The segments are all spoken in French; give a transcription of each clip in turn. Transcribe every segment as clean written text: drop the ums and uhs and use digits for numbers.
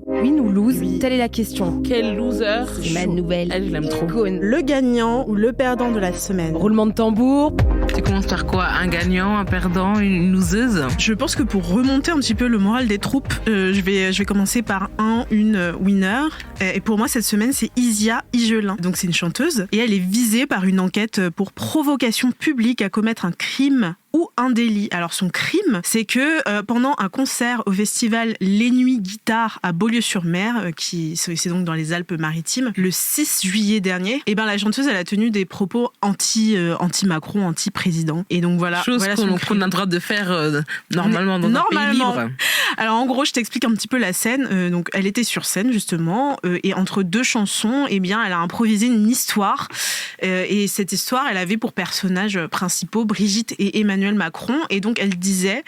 Win ou lose, telle est la question. Quel loser. C'est ma nouvelle. Elle, je l'aime trop. Icône. Le gagnant ou le perdant de la semaine. Roulement de tambour. Tu commences par quoi? Un gagnant, un perdant, une loseuse? Je pense que pour remonter un petit peu le moral des troupes, je vais commencer par une winner. Et pour moi, cette semaine, c'est Isia Higelin. Donc, c'est une chanteuse. Et elle est visée par une enquête pour provocation publique à commettre un crime ou un délit. Alors son crime, c'est que pendant un concert au festival Les Nuits Guitare à Beaulieu-sur-Mer, c'est donc dans les Alpes-Maritimes, le 6 juillet dernier, et la chanteuse elle a tenu des propos anti-Macron, anti-président. Et donc voilà. Chose voilà qu'on a le droit de faire normalement dans un pays libre. Alors en gros, je t'explique un petit peu la scène. Donc elle était sur scène justement, et entre deux chansons, elle a improvisé une histoire. Et cette histoire, elle avait pour personnages principaux Brigitte et Emmanuel Macron, et donc elle disait: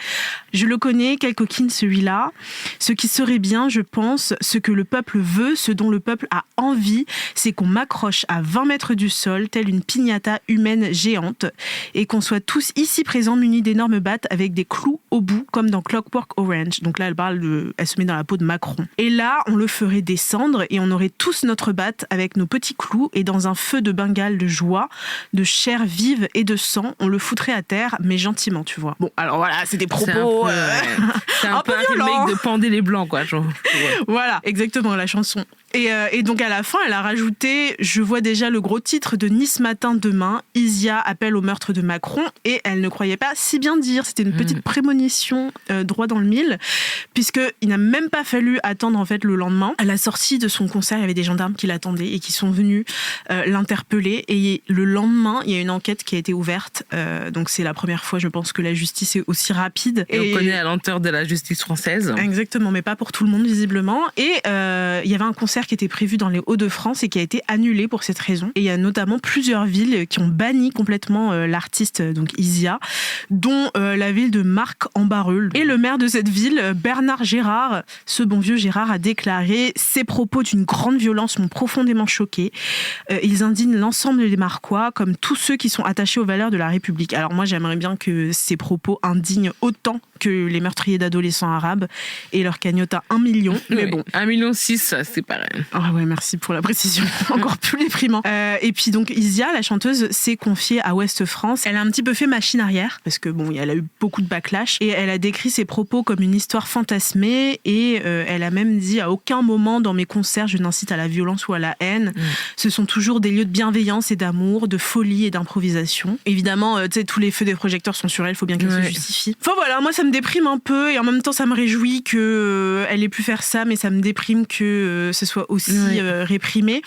je le connais, quelle coquine celui-là, ce qui serait bien, je pense, ce que le peuple veut, ce dont le peuple a envie, c'est qu'on m'accroche à 20 mètres du sol, telle une piñata humaine géante, et qu'on soit tous ici présents munis d'énormes battes avec des clous au bout, comme dans Clockwork Orange. Donc là, elle se met dans la peau de Macron. Et là, on le ferait descendre, et on aurait tous notre batte avec nos petits clous, et dans un feu de Bengale de joie, de chair vive et de sang, on le foutrait à terre, mais gentiment, tu vois. Bon, alors voilà, c'est des propos... C'est un peu un remake de Pendez les Blancs, quoi. Genre. Voilà, exactement, la chanson. Et donc à la fin, elle a rajouté: je vois déjà le gros titre de Nice Matin demain, Isia appelle au meurtre de Macron, et elle ne croyait pas si bien dire. C'était une petite prémonition droit dans le mille, puisqu'il n'a même pas fallu attendre en fait le lendemain. À la sortie de son concert, il y avait des gendarmes qui l'attendaient et qui sont venus l'interpeller, et le lendemain, il y a une enquête qui a été ouverte. Donc c'est la première fois, je pense, que la justice est aussi rapide. Et on connaît la lenteur de la justice française. Exactement, mais pas pour tout le monde visiblement. Et il y avait un concert qui était prévu dans les Hauts-de-France et qui a été annulé pour cette raison. Et il y a notamment plusieurs villes qui ont banni complètement l'artiste, donc Isia, dont la ville de Marcq-en-Barœul. Et le maire de cette ville, Bernard Gérard, ce bon vieux Gérard, a déclaré: ces propos d'une grande violence m'ont profondément choqué. Ils indignent l'ensemble des Marquois, comme tous ceux qui sont attachés aux valeurs de la République. Alors moi, j'aimerais bien que ces propos indignent autant que les meurtriers d'adolescents arabes et leur cagnotte à 1 million. Mais bon. 1,6 million, c'est pareil. Ah ouais, merci pour la précision. Encore plus déprimant. Et puis donc Isia, la chanteuse, s'est confiée à Ouest France. Elle a un petit peu fait machine arrière parce que bon, elle a eu beaucoup de backlash, et elle a décrit ses propos comme une histoire fantasmée, et elle a même dit: à aucun moment dans mes concerts je n'incite à la violence ou à la haine. Ce sont toujours des lieux de bienveillance et d'amour, de folie et d'improvisation. Évidemment, tu sais, tous les feux des projecteurs sont sur elle, il faut bien qu'elle se justifie. Enfin voilà, moi ça me déprime un peu, et en même temps ça me réjouit qu'elle ait pu faire ça, mais ça me déprime que ce soit aussi réprimé.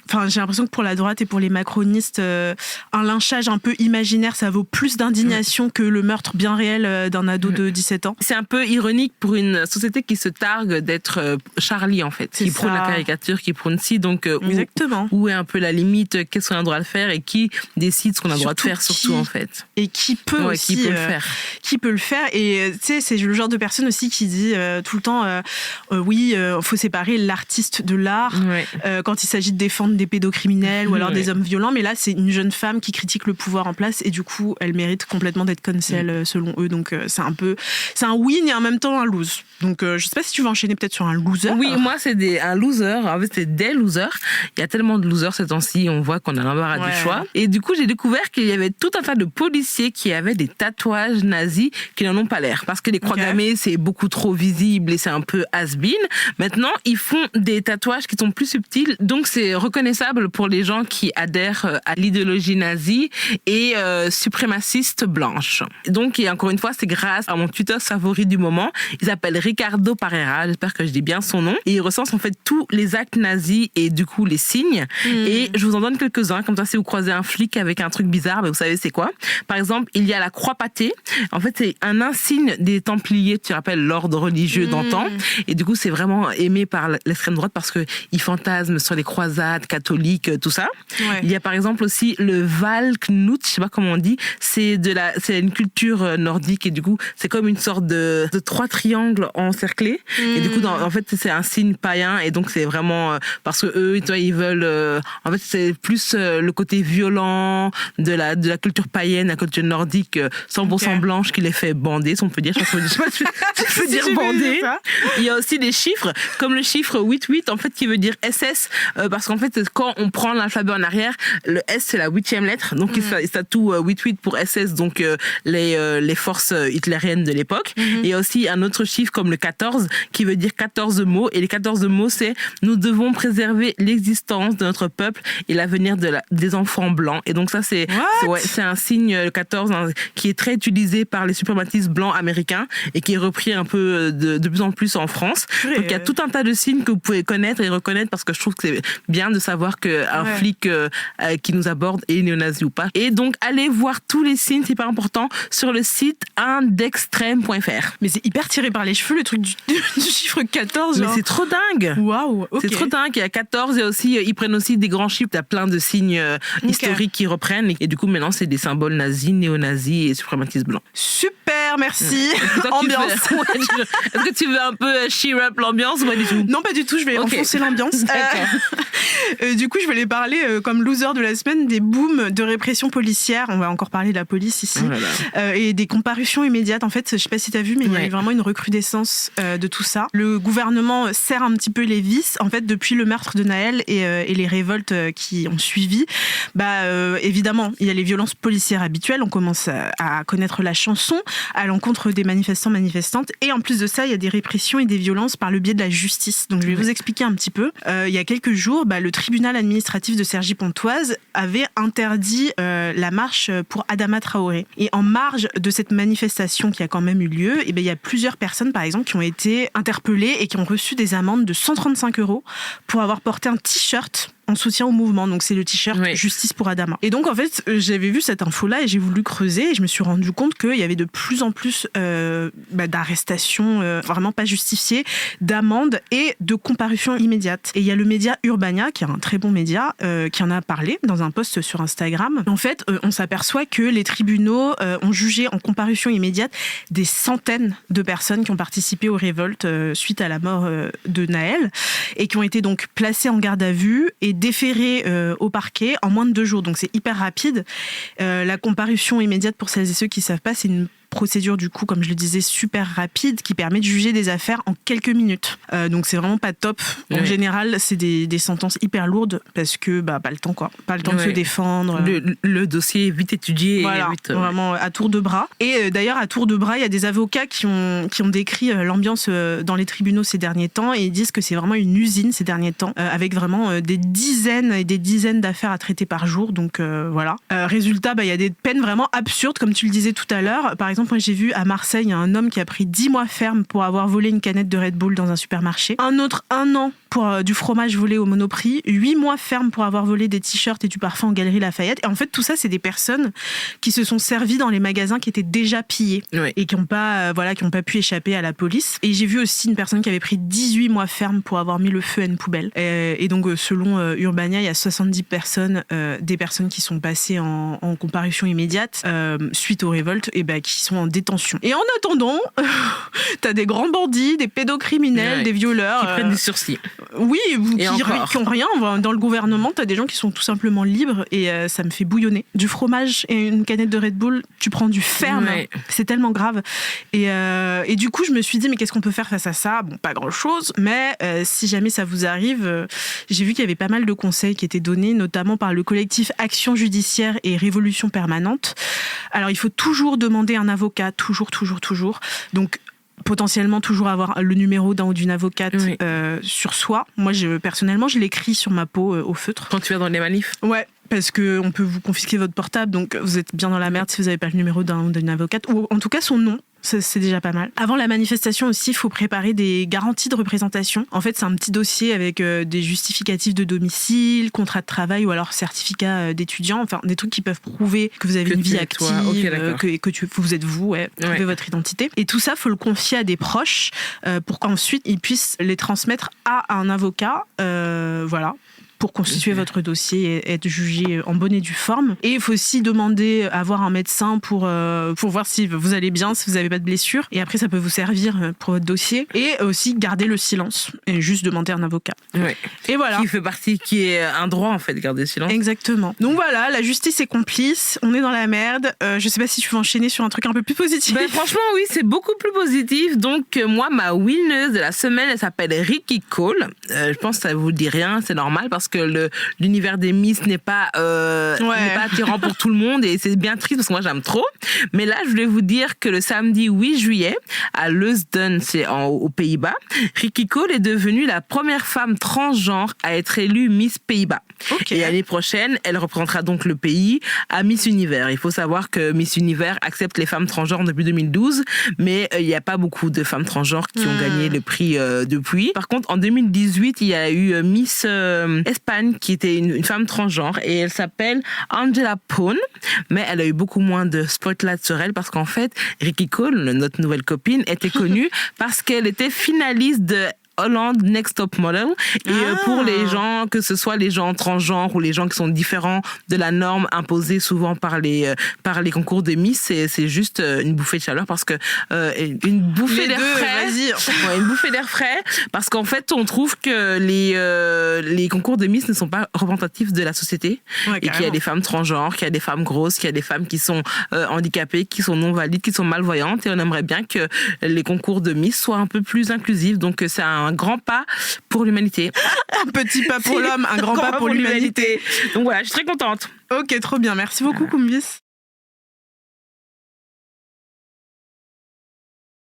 Enfin, j'ai l'impression que pour la droite et pour les macronistes, un lynchage un peu imaginaire, ça vaut plus d'indignation que le meurtre bien réel d'un ado de 17 ans. C'est un peu ironique pour une société qui se targue d'être Charlie, en fait. Qui prône la caricature, qui prône si. Donc, exactement. Où est un peu la limite? Qu'est-ce qu'on a le droit de faire, et qui décide ce qu'on a le droit de faire, surtout, en fait. Et qui peut aussi... Qui peut le faire. Qui peut le faire. Et tu sais, c'est le genre de personne aussi qui dit tout le temps oui, faut séparer l'artiste de l'art quand il s'agit de défendre des pédocriminels ou alors des hommes violents. Mais là, c'est une jeune femme qui critique le pouvoir en place, et du coup, elle mérite complètement d'être cancel selon eux. Donc, c'est un win et en même temps un lose. Donc, je sais pas si tu veux enchaîner peut-être sur un loser. Oui, moi, c'est un loser. En fait, c'est des losers. Il y a tellement de losers ces temps-ci, on voit qu'on a l'embarras du choix. Et du coup, j'ai découvert qu'il y avait tout un tas de policiers qui avaient des tatouages nazis qui n'en ont pas l'air. Parce que les croix gammées, c'est beaucoup trop visible et c'est un peu has-been. Maintenant, ils font des tatouages qui sont plus subtils. Donc, c'est reconnaissable pour les gens qui adhèrent à l'idéologie nazie et suprémaciste blanche. Donc, et encore une fois, c'est grâce à mon tuteur favori du moment. Il s'appelle Ricardo Parera, j'espère que je dis bien son nom. Et il recense en fait tous les actes nazis et du coup les signes. Et je vous en donne quelques-uns, comme ça si vous croisez un flic avec un truc bizarre, ben vous savez c'est quoi. Par exemple, il y a la croix pâtée. En fait, c'est un insigne des Templiers, tu te rappelles, l'ordre religieux d'antan. Et du coup, c'est vraiment aimé par l'extrême droite parce que il fantasme sur les croisades, catholique, tout ça. Ouais. Il y a par exemple aussi le Valknut, je sais pas comment on dit, c'est une culture nordique et du coup c'est comme une sorte de 3 triangles encerclés et du coup en fait c'est un signe païen et donc c'est vraiment parce que eux ils veulent en fait c'est plus le côté violent de la culture païenne, la culture nordique 100% blanche qui les fait bander, si on peut dire, je sais pas si je peux dire bander. Il y a aussi des chiffres comme le chiffre 88 en fait qui veut dire SS parce qu'en fait quand on prend l'alphabet en arrière, le S c'est la 8e lettre donc il tatoue 88 pour SS donc les forces hitlériennes de l'époque. Et il y a aussi un autre chiffre comme le 14 qui veut dire 14 mots et les 14 mots c'est nous devons préserver l'existence de notre peuple et l'avenir des enfants blancs et donc ça c'est un signe le 14 qui est très utilisé par les suprématistes blancs américains et qui est repris un peu de plus en plus en France. Donc il y a tout un tas de signes que vous pouvez connaître et reconnaître parce que je trouve que c'est bien de savoir qu'un flic qui nous aborde est néo-nazi ou pas. Et donc allez voir tous les signes, c'est pas important, sur le site indextreme.fr. Mais c'est hyper tiré par les cheveux le truc du chiffre 14. Mais c'est trop dingue. Waouh, ok. C'est trop dingue. Il y a 14 et aussi ils prennent aussi des grands chiffres. Il y a plein de signes historiques qui reprennent et du coup maintenant c'est des symboles nazis, néo-nazis et suprématistes blancs. Super, merci. Ambiance. Est-ce que tu veux un peu cheer up l'ambiance ou pas du tout? Non, pas du tout, je vais enfoncer l'ambiance. Du coup, je voulais parler, comme loser de la semaine, des booms de répression policière. On va encore parler de la police ici. Et des comparutions immédiates. En fait, je sais pas si tu as vu, mais il y a eu vraiment une recrudescence de tout ça. Le gouvernement serre un petit peu les vis. En fait, depuis le meurtre de Naël et les révoltes qui ont suivi, évidemment, il y a les violences policières habituelles. On commence à connaître la chanson à l'encontre des manifestantes. Et en plus de ça, il y a des répressions et des violences par le biais de la justice. Donc, je vais vous expliquer un petit peu. Il y a quelques jours, le tribunal administratif de Cergy-Pontoise avait interdit la marche pour Adama Traoré. Et en marge de cette manifestation qui a quand même eu lieu, il y a plusieurs personnes, par exemple, qui ont été interpellées et qui ont reçu des amendes de 135 € pour avoir porté un t-shirt en soutien au mouvement. Donc c'est le t-shirt Justice pour Adama. Et donc en fait, j'avais vu cette info-là et j'ai voulu creuser et je me suis rendu compte qu'il y avait de plus en plus d'arrestations vraiment pas justifiées, d'amendes et de comparutions immédiates. Et il y a le média Urbania, qui est un très bon média, qui en a parlé dans un post sur Instagram. En fait, on s'aperçoit que les tribunaux ont jugé en comparution immédiate des centaines de personnes qui ont participé aux révoltes suite à la mort de Naël et qui ont été donc placées en garde à vue et déféré au parquet en moins de 2 jours. Donc c'est hyper rapide. La comparution immédiate, pour celles et ceux qui ne savent pas, c'est une procédure du coup, comme je le disais, super rapide qui permet de juger des affaires en quelques minutes. Donc c'est vraiment pas top. En général, c'est des sentences hyper lourdes parce que pas le temps quoi. Pas le temps de se défendre. Le dossier est vite étudié. Voilà, vraiment à tour de bras. Et d'ailleurs, à tour de bras, il y a des avocats qui ont décrit l'ambiance dans les tribunaux ces derniers temps et ils disent que c'est vraiment une usine ces derniers temps avec vraiment des dizaines et des dizaines d'affaires à traiter par jour. Donc voilà. Résultat, il y a des peines vraiment absurdes, comme tu le disais tout à l'heure. Par exemple, moi j'ai vu à Marseille, il y a un homme qui a pris 10 mois ferme pour avoir volé une canette de Red Bull dans un supermarché. Un autre, 1 an pour du fromage volé au Monoprix. 8 mois ferme pour avoir volé des t-shirts et du parfum en Galerie Lafayette. Et en fait, tout ça, c'est des personnes qui se sont servies dans les magasins qui étaient déjà pillés et qui n'ont pas pu échapper à la police. Et j'ai vu aussi une personne qui avait pris 18 mois ferme pour avoir mis le feu à une poubelle. Et donc, selon Urbania, il y a 70 personnes, des personnes qui sont passées en comparution immédiate suite aux révoltes et qui sont en détention. Et en attendant, t'as des grands bandits, des pédocriminels, des violeurs. Qui prennent du sursis. Oui, qui ont rien. Dans le gouvernement, t'as des gens qui sont tout simplement libres et ça me fait bouillonner. Du fromage et une canette de Red Bull, tu prends du ferme. C'est tellement grave. Et du coup, je me suis dit, mais qu'est-ce qu'on peut faire face à ça? Bon, pas grand-chose, mais si jamais ça vous arrive, j'ai vu qu'il y avait pas mal de conseils qui étaient donnés, notamment par le collectif Action Judiciaire et Révolution Permanente. Alors, il faut toujours demander un avocat, toujours. Donc, potentiellement toujours avoir le numéro d'un ou d'une avocate sur soi. Moi, personnellement, je l'écris sur ma peau au feutre. Quand tu vas dans les manifs? Ouais. Parce qu'on peut vous confisquer votre portable, donc vous êtes bien dans la merde si vous n'avez pas le numéro d'un ou d'une avocate, ou en tout cas son nom. C'est déjà pas mal. Avant la manifestation aussi, il faut préparer des garanties de représentation. En fait, c'est un petit dossier avec des justificatifs de domicile, contrat de travail ou alors certificat d'étudiant. Enfin, des trucs qui peuvent prouver que vous avez une vie active, que vous êtes vous, prouver votre identité. Et tout ça, faut le confier à des proches pour qu'ensuite ils puissent les transmettre à un avocat. Voilà. pour constituer votre dossier et être jugé en bonne et due forme. Et il faut aussi demander à voir un médecin pour voir si vous allez bien, si vous n'avez pas de blessure. Et après, ça peut vous servir pour votre dossier. Et aussi garder le silence et juste demander un avocat. Ouais. Et voilà. Qui est un droit en fait, de garder le silence. Exactement. Donc voilà, la justice est complice, on est dans la merde. Je sais pas si tu veux enchaîner sur un truc un peu plus positif. Franchement, oui, c'est beaucoup plus positif. Donc, moi, ma winneuse de la semaine, elle s'appelle Rikki Cole. Je pense que ça vous dit rien, c'est normal parce que l'univers des Miss n'est pas attirant pour tout le monde et c'est bien triste parce que moi, j'aime trop. Mais là, je voulais vous dire que le samedi 8 juillet, à Leusden, c'est aux Pays-Bas, Rikki Cole est devenue la première femme transgenre à être élue Miss Pays-Bas. Okay. Et l'année prochaine, elle représentera donc le pays à Miss Univers. Il faut savoir que Miss Univers accepte les femmes transgenres depuis 2012, mais il n'y a pas beaucoup de femmes transgenres qui ont gagné le prix depuis. Par contre, en 2018, il y a eu Miss Espagne qui était une femme transgenre et elle s'appelle Angela Pone, mais elle a eu beaucoup moins de spotlight sur elle parce qu'en fait, Rikki Cole, notre nouvelle copine, était connue parce qu'elle était finaliste de Holland Next Top Model et pour les gens, que ce soit les gens transgenres ou les gens qui sont différents de la norme imposée souvent par les concours de Miss, c'est juste une bouffée de chaleur parce que une bouffée d'air frais. Ouais, une bouffée d'air frais parce qu'en fait on trouve que les concours de Miss ne sont pas représentatifs de la société et qu'il y a des femmes transgenres, qu'il y a des femmes grosses, qu'il y a des femmes qui sont handicapées, qui sont non valides, qui sont malvoyantes et on aimerait bien que les concours de Miss soient un peu plus inclusifs. Donc c'est un grand pas pour l'humanité. Un petit pas pour l'homme, un grand pas pour l'humanité. Donc voilà, je suis très contente. Ok, trop bien. Merci beaucoup, Kumbis.